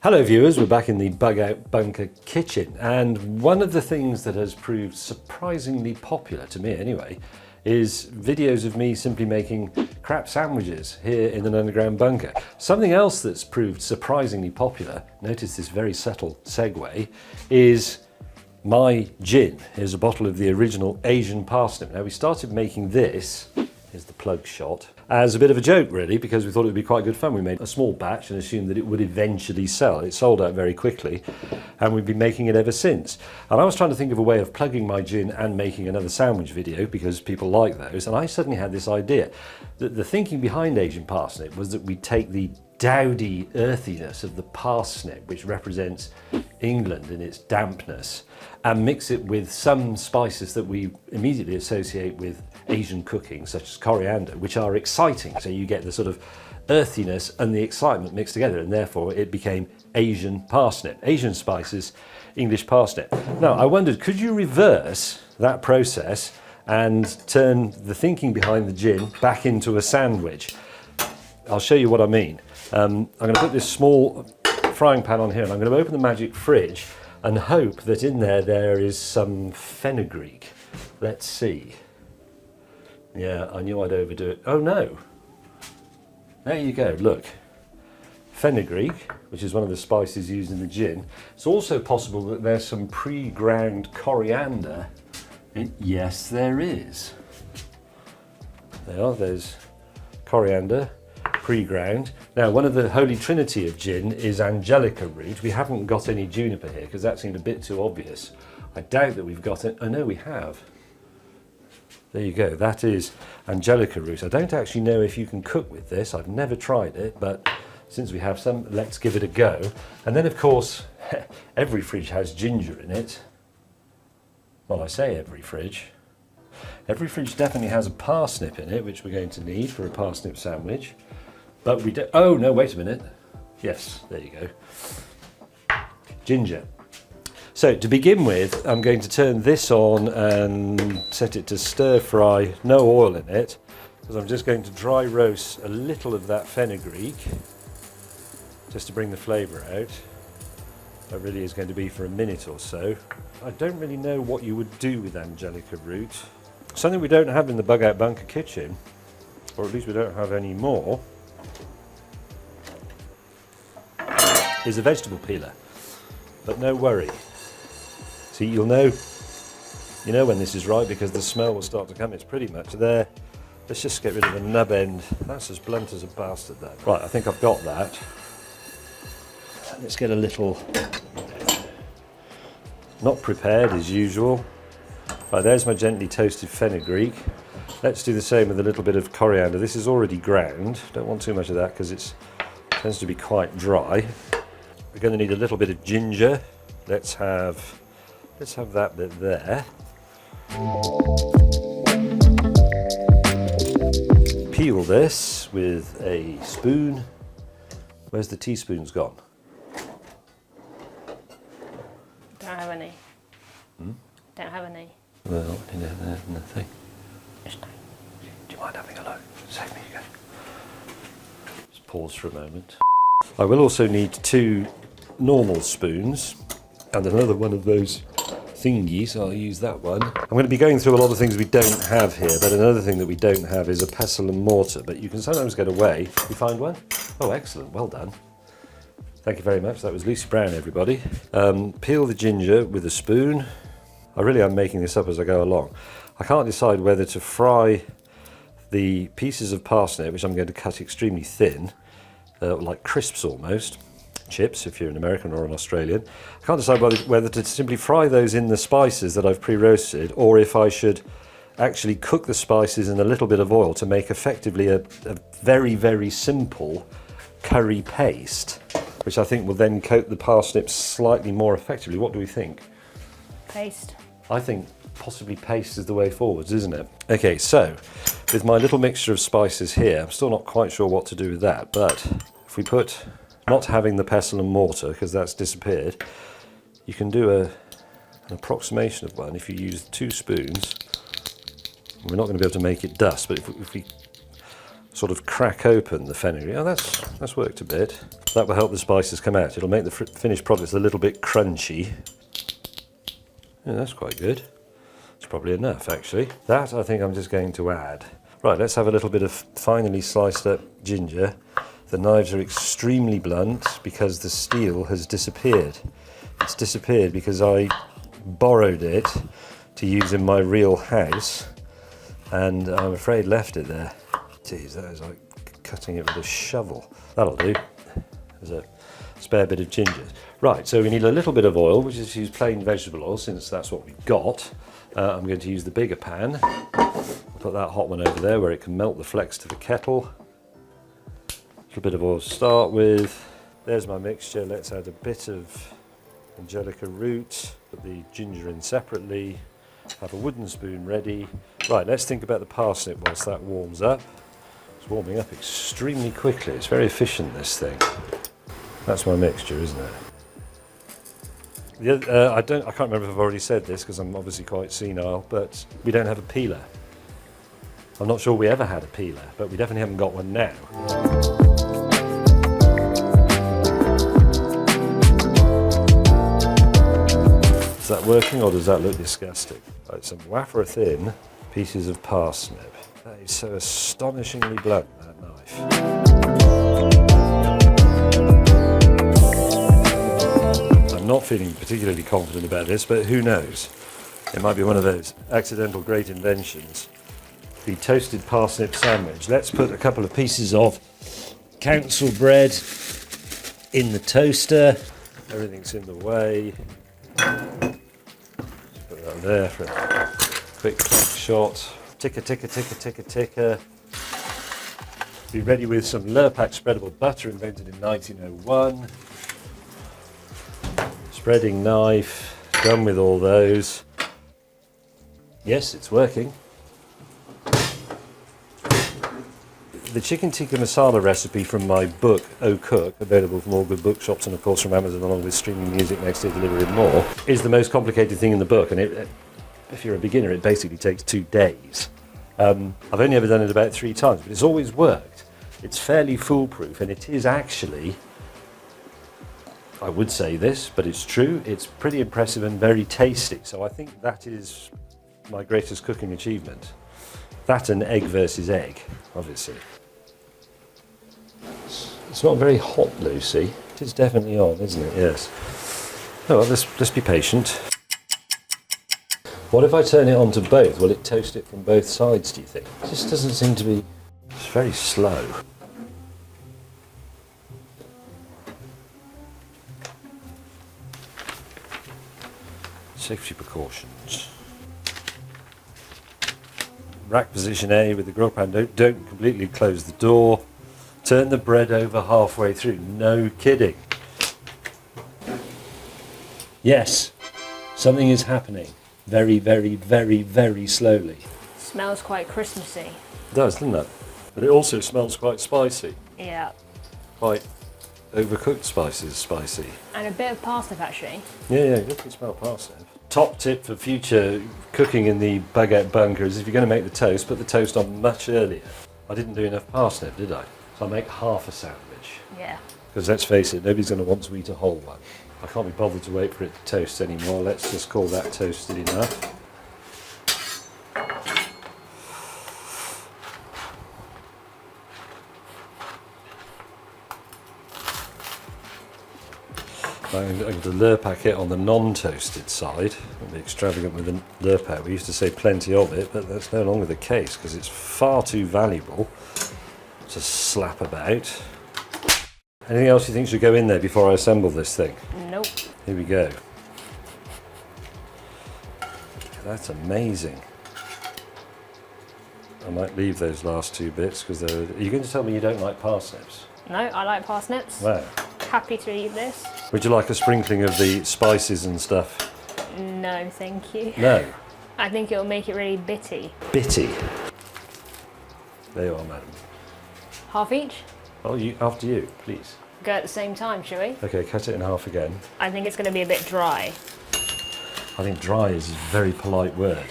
Hello viewers, we're back in the Bug Out Bunker kitchen, and one of the things that has proved surprisingly popular, to me anyway, is videos of me simply making crap sandwiches here in an underground bunker. Something else that's proved surprisingly popular, notice this very subtle segue, is my gin. Here's a bottle of the original Asian parsnip. Now we started making this, here's the plug shot, as a bit of a joke really, because we thought it would be quite good fun. We made a small batch and assumed that it would eventually sell. It sold out very quickly and we've been making it ever since. And I was trying to think of a way of plugging my gin and making another sandwich video because people like those, and I suddenly had this idea. The thinking behind Asian parsnip was that we'd take the dowdy earthiness of the parsnip, which represents England in its dampness, and mix it with some spices that we immediately associate with Asian cooking, such as coriander, which are exciting. So you get the sort of earthiness and the excitement mixed together, and therefore it became Asian parsnip. Asian spices, English parsnip. Now I wondered, could you reverse that process and turn the thinking behind the gin back into a sandwich? I'll show you what I mean. I'm going to put this small frying pan on here, and I'm going to open the magic fridge and hope that in there is some fenugreek. Let's see. Yeah, I knew I'd overdo it. Oh no! There you go, look. Fenugreek, which is one of the spices used in the gin. It's also possible that there's some pre-ground coriander. Yes, there is. There's coriander, pre-ground. Now, one of the holy trinity of gin is Angelica root. We haven't got any juniper here because that seemed a bit too obvious. I doubt that we've got it. Oh no, we have. There you go, that is Angelica root. I don't actually know if you can cook with this. I've never tried it, but since we have some, let's give it a go. And then of course, every fridge has ginger in it. Well, I say every fridge. Every fridge definitely has a parsnip in it, which we're going to need for a parsnip sandwich. But we don't, oh no, wait a minute. Yes, there you go. Ginger. So to begin with, I'm going to turn this on and set it to stir fry, no oil in it, because I'm just going to dry roast a little of that fenugreek, just to bring the flavour out. That really is going to be for a minute or so. I don't really know what you would do with Angelica root. Something we don't have in the Bug Out Bunker kitchen, or at least we don't have any more, is a vegetable peeler. But no worry. See, you know when this is right because the smell will start to come. It's pretty much there. Let's just get rid of the nub end. That's as blunt as a bastard, that. Right, I think I've got that. Let's get a little, not prepared as usual. Right, there's my gently toasted fenugreek. Let's do the same with a little bit of coriander. This is already ground. Don't want too much of that because it tends to be quite dry. We're going to need a little bit of ginger. Let's have that bit there. Peel this with a spoon. Where's the teaspoons gone? Don't have any. Don't have any. Well, nothing. Just no. Do you mind having a look? Save me again. Just pause for a moment. I will also need 2 normal spoons and another one of those thingies. I'll use that one. I'm going to be going through a lot of things we don't have here, but another thing that we don't have is a pestle and mortar, but you can sometimes get away. You find one? Oh, excellent. Well done. Thank you very much. That was Lucy Brown, everybody. Peel the ginger with a spoon. I really am making this up as I go along. I can't decide whether to fry the pieces of parsnip, which I'm going to cut extremely thin, like crisps almost, chips if you're an American or an Australian. I can't decide whether to simply fry those in the spices that I've pre-roasted, or if I should actually cook the spices in a little bit of oil to make effectively a very, very simple curry paste, which I think will then coat the parsnips slightly more effectively. What do we think? Paste. I think possibly paste is the way forwards, isn't it? Okay, so with my little mixture of spices here, I'm still not quite sure what to do with that, but if we put, not having the pestle and mortar because that's disappeared, you can do an approximation of one if you use 2 spoons. We're not going to be able to make it dust, but if we sort of crack open the fenugreek. Oh, that's worked a bit. That will help the spices come out. It'll make the finished products a little bit crunchy. Yeah, that's quite good. It's probably enough, actually. That I think I'm just going to add. Right, let's have a little bit of finely sliced up ginger. The knives are extremely blunt because the steel has disappeared. It's disappeared because I borrowed it to use in my real house, and I'm afraid left it there. Geez, that is like cutting it with a shovel. That'll do. There's a spare bit of ginger. Right, so we need a little bit of oil, which is use plain vegetable oil since that's what we've got. I'm going to use the bigger pan. I'll put that hot one over there where it can melt the flecks to the kettle. A little bit of oil to start with. There's my mixture. Let's add a bit of Angelica root. Put the ginger in separately. Have a wooden spoon ready. Right, let's think about the parsnip whilst that warms up. It's warming up extremely quickly. It's very efficient, this thing. That's my mixture, isn't it? I can't remember if I've already said this because I'm obviously quite senile, but we don't have a peeler. I'm not sure we ever had a peeler, but we definitely haven't got one now. Is that working or does that look disgusting? Right, some wafer thin pieces of parsnip. That is so astonishingly blunt, that knife. I'm not feeling particularly confident about this, but who knows? It might be one of those accidental great inventions. The toasted parsnip sandwich. Let's put a couple of pieces of council bread in the toaster. Everything's in the way. Just put that there for a quick shot. Ticker, ticker, ticker, ticker, ticker. Be ready with some Lurpak spreadable butter invented in 1901. Spreading knife, done with all those. Yes, it's working. The chicken tikka masala recipe from my book, Oh Cook, available from all good bookshops and of course from Amazon along with streaming music next to Delivery and more, is the most complicated thing in the book, and if you're a beginner it basically takes 2 days. I've only ever done it about 3 times, but it's always worked. It's fairly foolproof, and it is actually, I would say this, but it's true, it's pretty impressive and very tasty. So I think that is my greatest cooking achievement. That and egg versus egg, obviously. It's not very hot, Lucy. It is definitely on, isn't it? Yes. Oh, well, let's be patient. What if I turn it on to both? Will it toast it from both sides, do you think? It just doesn't seem to be... It's very slow. Safety precautions. Rack position A with the grill pan. Don't completely close the door. Turn the bread over halfway through. No kidding. Yes, something is happening. Very, very, very, very slowly. Smells quite Christmassy. It does, doesn't it? But it also smells quite spicy. Yeah. Quite overcooked spicy. And a bit of parsnip actually. Yeah, you can smell parsnip. Top tip for future cooking in the baguette bunker is if you're going to make the toast, put the toast on much earlier. I didn't do enough parsnip, did I? So I'll make half a sandwich. Yeah. Because let's face it, nobody's going to want to eat a whole one. I can't be bothered to wait for it to toast anymore. Let's just call that toasted enough. I'm going to Lurpak it on the non-toasted side. I'll be extravagant with the Lurpak. We used to say plenty of it, but that's no longer the case because it's far too valuable to slap about. Anything else you think should go in there before I assemble this thing? Nope. Here we go. That's amazing. I might leave those last 2 bits because they're... Are you going to tell me you don't like parsnips? No, I like parsnips. Wow. Happy to eat this. Would you like a sprinkling of the spices and stuff? No, thank you. No. I think it'll make it really bitty. Bitty. There you are, madam. Half each? Oh, after you, please. Go at the same time, shall we? Okay, cut it in half again. I think it's going to be a bit dry. I think dry is a very polite word.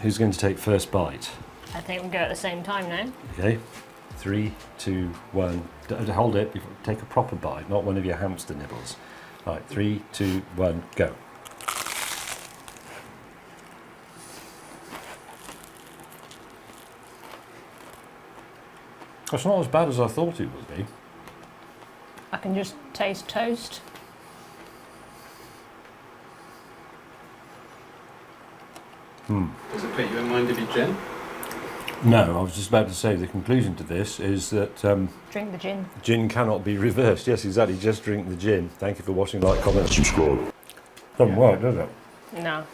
Who's going to take first bite? I think we'll go at the same time now. Okay, 3, 2, 1. Hold it, take a proper bite, not one of your hamster nibbles. All right, 3, 2, 1, go. It's not as bad as I thought it would be. I can just taste toast. Does it put you in mind of your gin? No, I was just about to say the conclusion to this is that Drink the gin. gin cannot be reversed. Yes, exactly, just drink the gin. Thank you for watching, like, comment, subscribe. Doesn't work, does it? No.